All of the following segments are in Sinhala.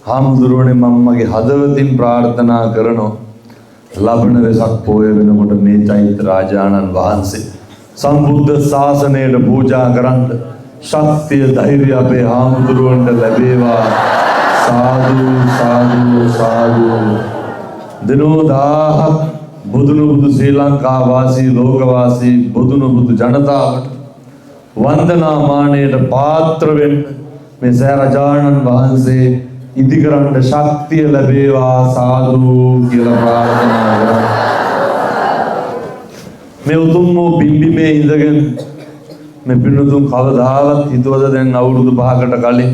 හාමුදුරුවනේ මම මගේ හදවතින් ප්‍රාර්ථනා කරනවා ලබන වෙසක් පොය වෙනකොට මේ චෛත්‍ය රාජානන් වහන්සේ සම්බුද්ධ ශාසනයට පූජා කරන්න ශක්තිය ධෛර්යය අපේ හාමුදුරුවන්ට ලැබේවා සාදු සාදු සාදු දිනෝ 1000ක් බුදුනු බුදු ශ්‍රී ලංකා වාසී ලෝක වාසී බුදුනු බුදු ජනතාවට වන්දනා මානයට පාත්‍ර වෙන්න මේ සෑරජානන් වහන්සේ ඉදිකරන්න ශක්තිය ලැබේවා සාදු කියලා ප්‍රාර්ථනා කරා. මේ උතුම් වූ බිම්බිමේ ඉඳගෙන මේ පින්නතුන් කවදාවත් හිතුවද දැන් අවුරුදු 5කට කලින්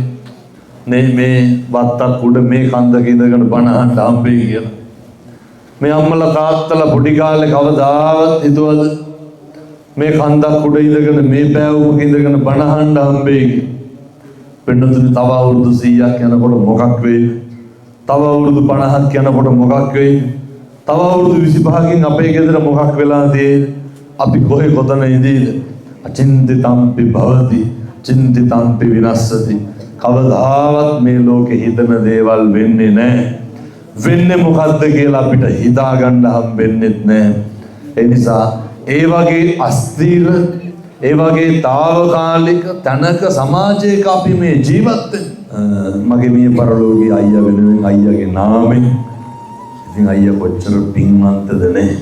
මේ වත්තක් උඩ මේ කන්දක ඉඳගෙන බණ අහන්න හම්බෙයි කියලා. මේ අම්මලා තාත්තලා පොඩි කාලේ කවදාවත් හිතුවද මේ කන්දක් උඩ ඉඳගෙන මේ පෑවුමක ඉඳගෙන බණ අහන්න හම්බෙයි කියලා. පින්නතුනි තව අවුරුදු 100ක් යනකොට මොකක් වෙයිද? තව අවුරුදු 50ක් යනකොට මොකක් වෙයිද? තව අවුරුදු 25කින් අපේ ගෙදර මොකක් වෙලා තියෙයිද? අපි කොහේ කොතන ඉඳීද? අචින්තිතම්පි භවති චින්තිතම්පි විනස්සති. කවදාවත් මේ ලෝකෙ හිතන දේවල් වෙන්නේ නැහැ. වෙන්නේ මොකද්ද කියලා අපිට හිතා ගන්න හම්බෙන්නේ නැහැ. ඒ නිසා ඒ වගේ අස්තිර ඒ වගේ తాවකාලික තනක සමාජයක අපි මේ ජීවත් මගේ මිය පරලෝකීය අයියා වෙනුවෙන් අයියාගේ නාමයෙන් ඉතින් අයියා කොච්චර පින්වන්තද නේ.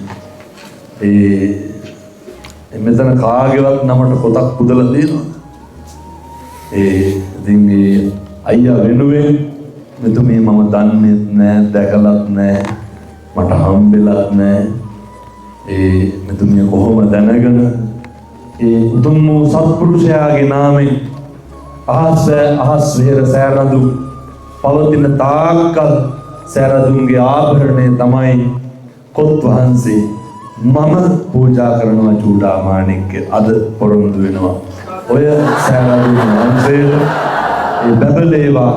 මෙතන කාගේවත් නමට පොතක් පුදලා තියෙනවා. ඉතින් මේ අයියා වෙනුවෙන් මෙතුමේ මම දන්නේත් නෑ දැකලත් නෑ මට හම්බෙලත් නෑ. මෙතුමිය කොහොම දැනගෙන උතුම් වූ සත්පුරුෂයාගේ නාමයෙන් අහස් විහෙර සෑරඳු පවතින තාක්කල් සෑරඳුන්ගේ ආභරණය තමයි කොත් වහන්සේ. මම පූජා කරනවා චූඩාමාණික්ක අද පොරොන්දු වෙනවා. ඔය සෑරඳුන් වහන්සේට බබලේවා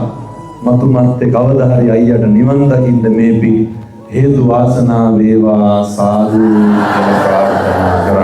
මතුමත්තේ කවදා හරි අයියට නිවන් දකින්න මේ පින් හේතු වාසනා වේවා සාදු කියලා ප්‍රාර්ථනා කරා.